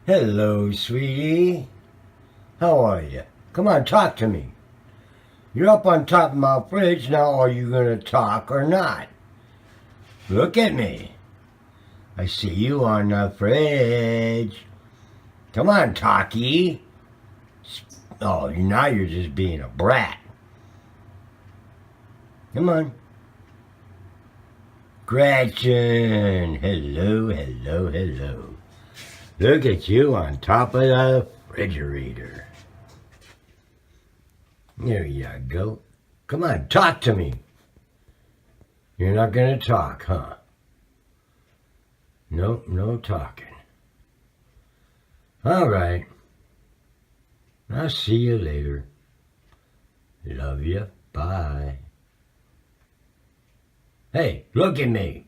Hello, sweetie. How are you? Come on, talk to me. You're up on top of my fridge now. Are you going to talk or not? Look at me. I see you on the fridge. Come on, talkie. Oh, now you're just being a brat. Come on. Gretchen. Hello, hello, hello. Look at you on top of the refrigerator. There you go. Come on, talk to me. You're not going to talk, huh? Nope, no talking. All right. I'll see you later. Love you. Bye. Hey, look at me.